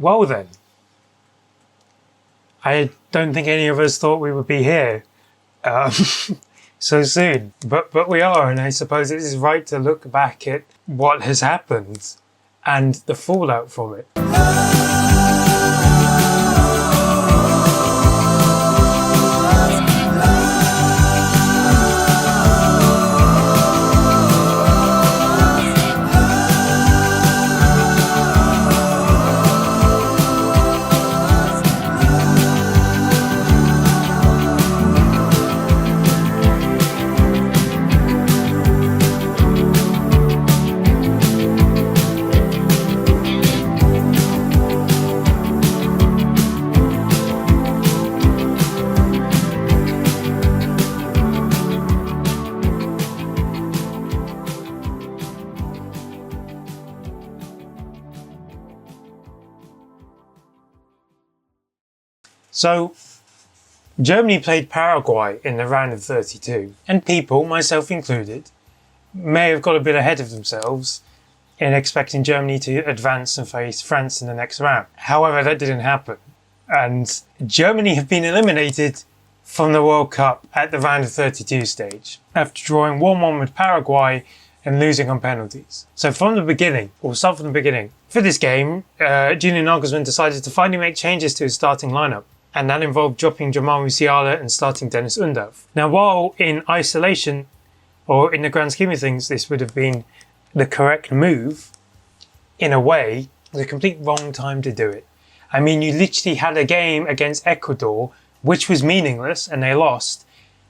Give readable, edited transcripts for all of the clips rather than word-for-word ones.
Well then, I don't think any of us thought we would be here so soon, but we are, and I suppose it is right to look back at what has happened and the fallout from it. So, Germany played Paraguay in the round of 32, and people, myself included, may have got a bit ahead of themselves in expecting Germany to advance and face France in the next round. However, that didn't happen, and Germany have been eliminated from the World Cup at the round of 32 stage, after drawing 1-1 with Paraguay and losing on penalties. So from the beginning, we'll start from the beginning. For this game, Julian Nagelsmann decided to finally make changes to his starting lineup, and that involved dropping Jamal Musiala and starting Dennis Undav. Now, while in isolation, or in the grand scheme of things, this would have been the correct move, in a way, it was a complete wrong time to do it. I mean, you literally had a game against Ecuador, which was meaningless, and they lost.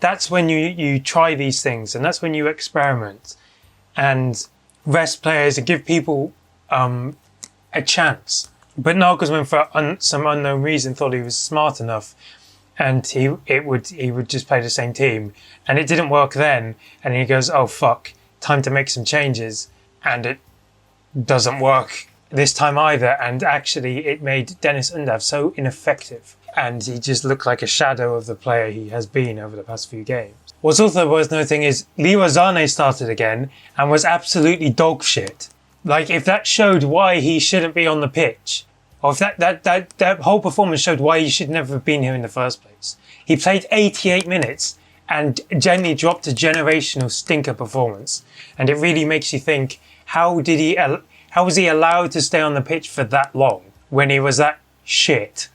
That's when you try these things, and that's when you experiment and rest players and give people a chance. But Nagelsmann, for some unknown reason, thought he was smart enough, and he would just play the same team, and it didn't work then. And he goes, "Oh fuck, time to make some changes," and it doesn't work this time either. And actually, it made Dennis Undav so ineffective, and he just looked like a shadow of the player he has been over the past few games. What's also worth noting is Leroy Sané started again and was absolutely dog shit. Like, if that showed why he shouldn't be on the pitch, or if that whole performance showed why he should never have been here in the first place. He played 88 minutes and generally dropped a generational stinker performance. And it really makes you think, how was he allowed to stay on the pitch for that long when he was that shit?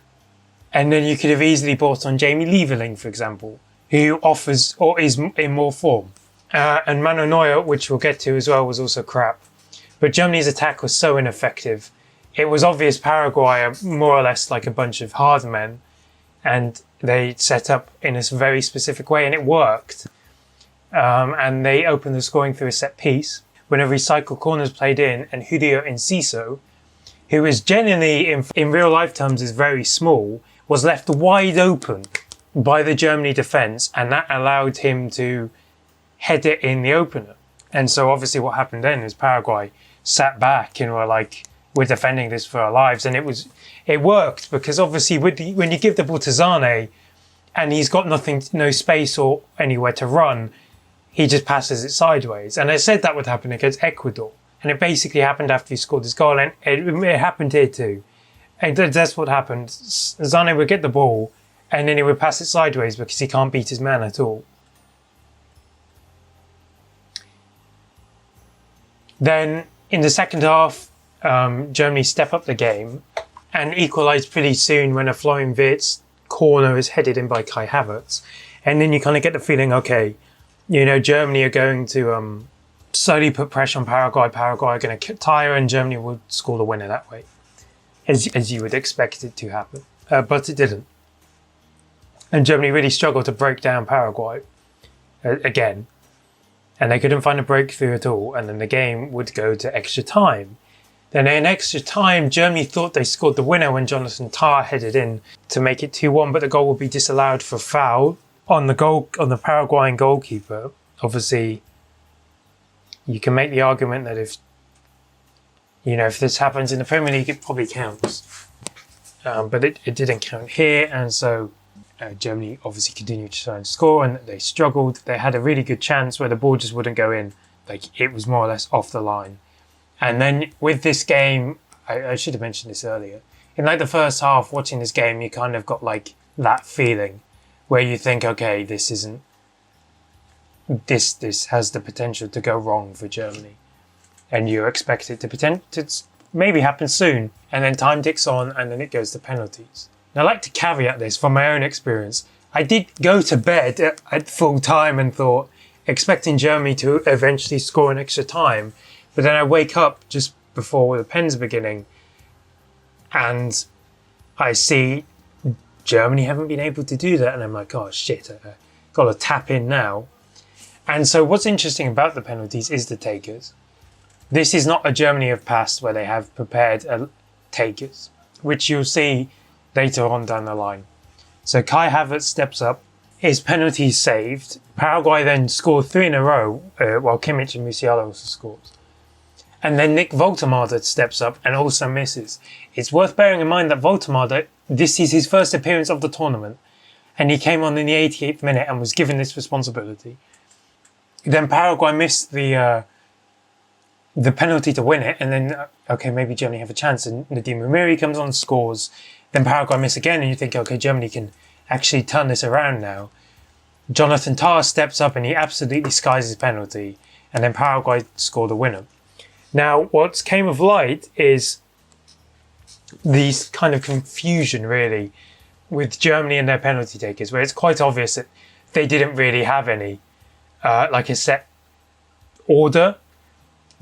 And then you could have easily brought on Jamie Lieberling, for example, who offers or is in more form. And Manuel Neuer, which we'll get to as well, was also crap. But Germany's attack was so ineffective. It was obvious Paraguay are more or less like a bunch of hard men, and they set up in a very specific way, and it worked. And they opened the scoring through a set piece. Whenever recycled corners played in, and Julio Enciso, who is genuinely, in real life terms, is very small, was left wide open by the Germany defence, and that allowed him to head it in the opener. And so obviously what happened then is Paraguay sat back and were like, we're defending this for our lives. And it worked because obviously when you give the ball to Sané and he's got no space or anywhere to run, he just passes it sideways. And I said that would happen against Ecuador. And it basically happened after he scored his goal, and it happened here too. And that's what happened. Sané would get the ball and then he would pass it sideways because he can't beat his man at all. Then in the second half, Germany step up the game and equalised pretty soon when a Florian Wirtz corner is headed in by Kai Havertz. And then you kind of get the feeling, okay, Germany are going to slowly put pressure on Paraguay. Paraguay are going to tire, and Germany will score the winner that way, as you would expect it to happen. But it didn't. And Germany really struggled to break down Paraguay again. And they couldn't find a breakthrough at all. And then the game would go to extra time. Then in extra time, Germany thought they scored the winner when Jonathan Tah headed in to make it 2-1, but the goal would be disallowed for foul on the Paraguayan goalkeeper. Obviously, you can make the argument that if this happens in the Premier League, it probably counts. But it didn't count here, and so Germany obviously continued to try and score, and they struggled. They had a really good chance where the ball just wouldn't go in. Like, it was more or less off the line. And then with this game, I should have mentioned this earlier, in like the first half, watching this game, you kind of got like that feeling where you think, okay, this has the potential to go wrong for Germany, and you expect it to maybe happen soon, and then time ticks on, and then it goes to penalties. Now, I like to caveat this from my own experience. I did go to bed at full time and thought, expecting Germany to eventually score an extra time, but then I wake up just before the pen's beginning, and I see Germany haven't been able to do that, and I'm like, oh shit, I got to tap in now. And so what's interesting about the penalties is the takers. This is not a Germany of past where they have prepared takers, which you'll see later on down the line. So Kai Havertz steps up, his penalty is saved. Paraguay then scored 3 in a row, while Kimmich and Musiala also scored. And then Nick Woltemade steps up and also misses. It's worth bearing in mind that Woltemade, this is his first appearance of the tournament, and he came on in the 88th minute and was given this responsibility. Then Paraguay missed the penalty to win it, and then, okay, maybe Germany have a chance, and Nadim Umiri comes on, scores. Then Paraguay miss again, and you think, okay, Germany can actually turn this around now. Jonathan Tah steps up and he absolutely skies his penalty, and then Paraguay score the winner. Now, what came of light is these kind of confusion, really, with Germany and their penalty takers, where it's quite obvious that they didn't really have any, like a set order,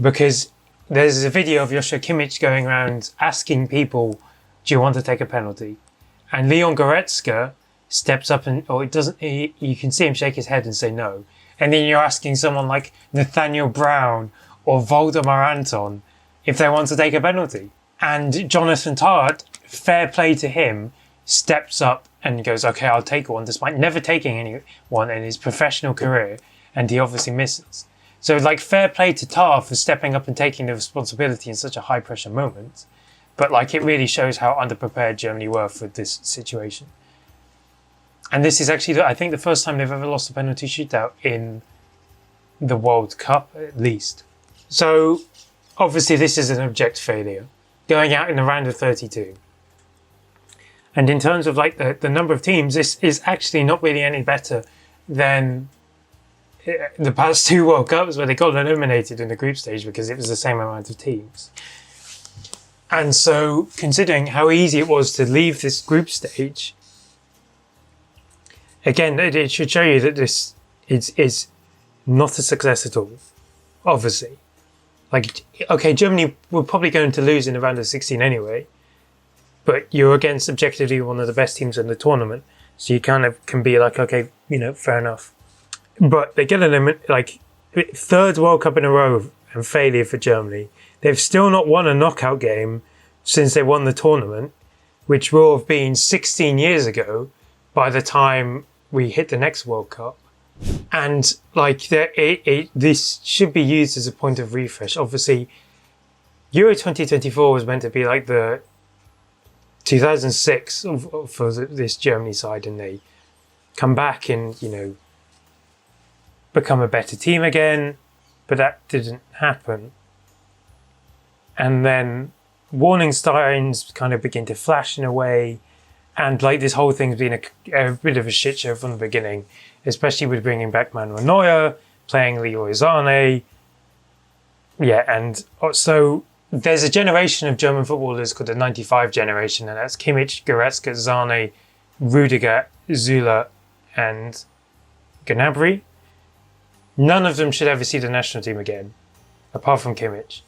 because there's a video of Joshua Kimmich going around asking people, do you want to take a penalty? And Leon Goretzka steps up and, you can see him shake his head and say no. And then you're asking someone like Nathaniel Brown or Voldemar Anton if they want to take a penalty. And Jonathan Tah, fair play to him, steps up and goes, okay, I'll take one, despite never taking anyone in his professional career. And he obviously misses. So like fair play to Tah for stepping up and taking the responsibility in such a high pressure moment. But like it really shows how underprepared Germany were for this situation. And this is actually, I think, the first time they've ever lost a penalty shootout in the World Cup, at least. So obviously this is an abject failure, going out in the round of 32. And in terms of like the number of teams, this is actually not really any better than the past 2 World Cups where they got eliminated in the group stage because it was the same amount of teams. And so, considering how easy it was to leave this group stage, again, it should show you that this is not a success at all, obviously. Like, okay, Germany were probably going to lose in the round of 16 anyway, but you're against objectively one of the best teams in the tournament, so you kind of can be like, okay, fair enough. But they get eliminated, like, 3rd World Cup in a row and failure for Germany. They've still not won a knockout game since they won the tournament, which will have been 16 years ago by the time we hit the next World Cup. And like this should be used as a point of refresh. Obviously, Euro 2024 was meant to be like the 2006 for this Germany side, and they come back and, become a better team again, but that didn't happen. And then warning signs kind of begin to flash in a way. And like this whole thing's been a bit of a shit show from the beginning, especially with bringing back Manuel Neuer, playing Leroy Sané. Yeah, and so there's a generation of German footballers called the 95 generation, and that's Kimmich, Goretzka, Sané, Rudiger, Zula, and Gnabry. None of them should ever see the national team again, apart from Kimmich.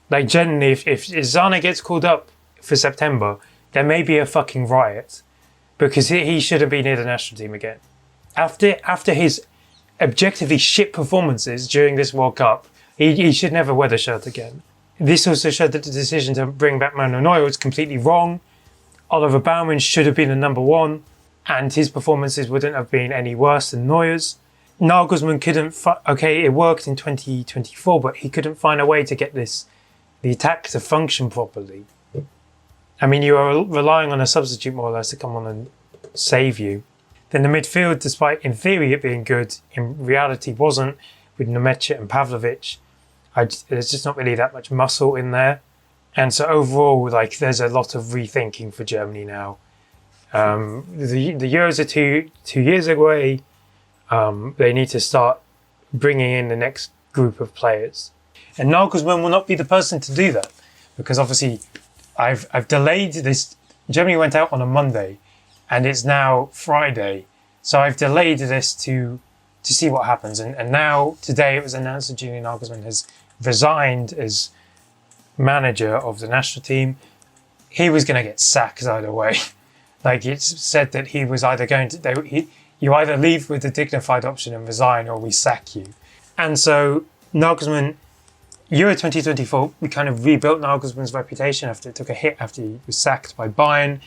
Like, generally, if Sané gets called up for September, there may be a fucking riot, because he shouldn't be near the national team again. After his objectively shit performances during this World Cup, he should never wear the shirt again. This also showed that the decision to bring back Manuel Neuer was completely wrong. Oliver Baumann should have been the number 1, and his performances wouldn't have been any worse than Neuer's. Nagelsmann couldn't... Okay, it worked in 2024, but he couldn't find a way to get the attack to function properly. I mean, you are relying on a substitute more or less to come on and save you. Then the midfield, despite in theory it being good, in reality wasn't, with Nemetcha and Pavlovic. There's just not really that much muscle in there. And so overall, like, there's a lot of rethinking for Germany now. The Euros are two years away. They need to start bringing in the next group of players. And Nagelsmann will not be the person to do that, because obviously I've delayed this. Germany went out on a Monday and it's now Friday. So I've delayed this to see what happens. And now today it was announced that Julian Nagelsmann has resigned as manager of the national team. He was going to get sacked either way. Like, it's said that he was either going to, you either leave with the dignified option and resign, or we sack you. And so Nagelsmann, Euro 2024, we kind of rebuilt Nagelsmann's reputation after it took a hit after he was sacked by Bayern.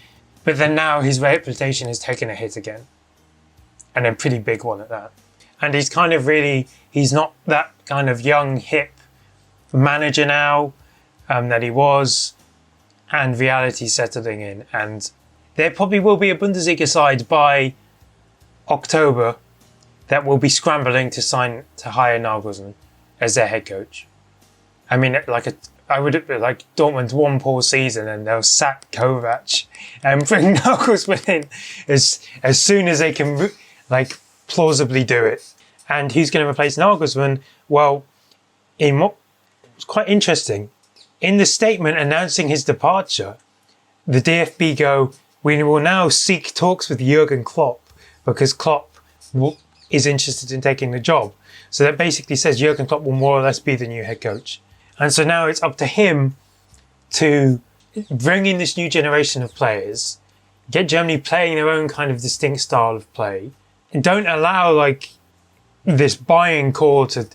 But then now his reputation has taken a hit again. And a pretty big one at that. And he's kind of really, he's not that kind of young, hip manager now that he was. And reality settling in. And there probably will be a Bundesliga side by October that will be scrambling to hire Nagelsmann as their head coach. I mean, I would like Dortmund's one poor season and they'll sack Kovac and bring Nagelsmann in as soon as they can, like, plausibly do it. And who's going to replace Nagelsmann? Well, it's quite interesting. In the statement announcing his departure, the DFB go, "We will now seek talks with Jurgen Klopp because Klopp is interested in taking the job." So that basically says Jurgen Klopp will more or less be the new head coach. And so now it's up to him to bring in this new generation of players, get Germany playing their own kind of distinct style of play, and don't allow, like, this buying core to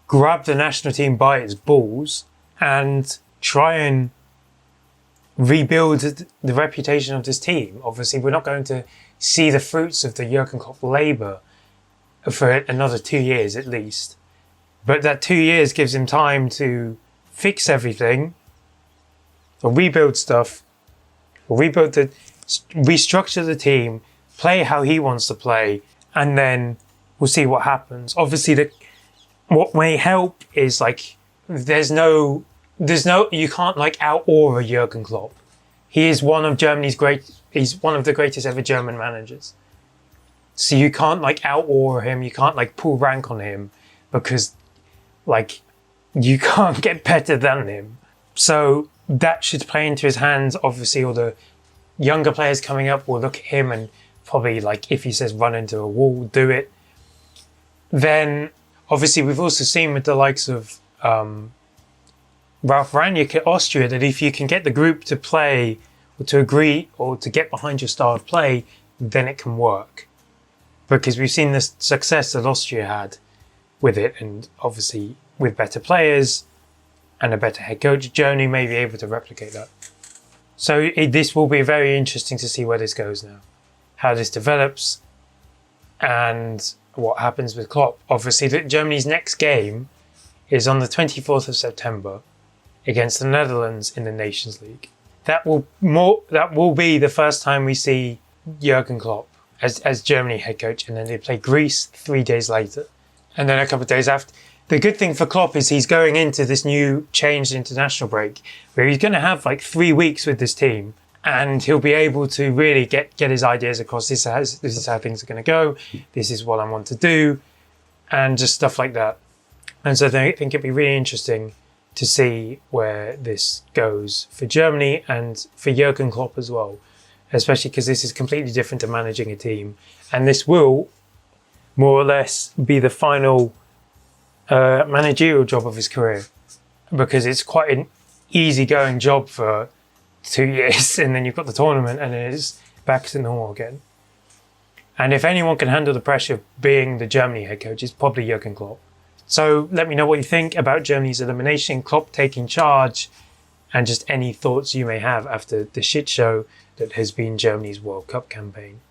grab the national team by its balls and try and rebuild the reputation of this team. Obviously, we're not going to see the fruits of the Jurgen Klopp labour for another 2 years at least. But that 2 years gives him time to fix everything, or rebuild stuff, or restructure the team, play how he wants to play, and then we'll see what happens. Obviously, what may help is, like, you can't, like, out-aura Jurgen Klopp. He is one of he's one of the greatest ever German managers. So you can't, like, out-aura him, you can't, like, pull rank on him, because, like, you can't get better than him. So that should play into his hands. Obviously, all the younger players coming up will look at him and probably, like, if he says run into a wall, do it. Then, obviously, we've also seen with the likes of Ralf Rangnick at Austria that if you can get the group to play or to agree or to get behind your style of play, then it can work. Because we've seen the success that Austria had with it, and obviously with better players and a better head coach, Germany may be able to replicate that. So this will be very interesting to see where this goes now, how this develops and what happens with Klopp. Obviously, Germany's next game is on the 24th of September against the Netherlands in the Nations League. That will be the first time we see Jurgen Klopp as Germany head coach, and then they play Greece 3 days later. And then a couple of days after. The good thing for Klopp is he's going into this new changed international break where he's going to have, like, 3 weeks with this team, and he'll be able to really get his ideas across. This is how things are going to go. This is what I want to do, and just stuff like that. And so I think it'd be really interesting to see where this goes for Germany and for Jurgen Klopp as well, especially because this is completely different to managing a team. And this will more or less be the final managerial job of his career, because it's quite an easygoing job for 2 years, and then you've got the tournament and it's back to normal again. And if anyone can handle the pressure of being the Germany head coach, it's probably Jurgen Klopp. So let me know what you think about Germany's elimination, Klopp taking charge, and just any thoughts you may have after the shit show that has been Germany's World Cup campaign.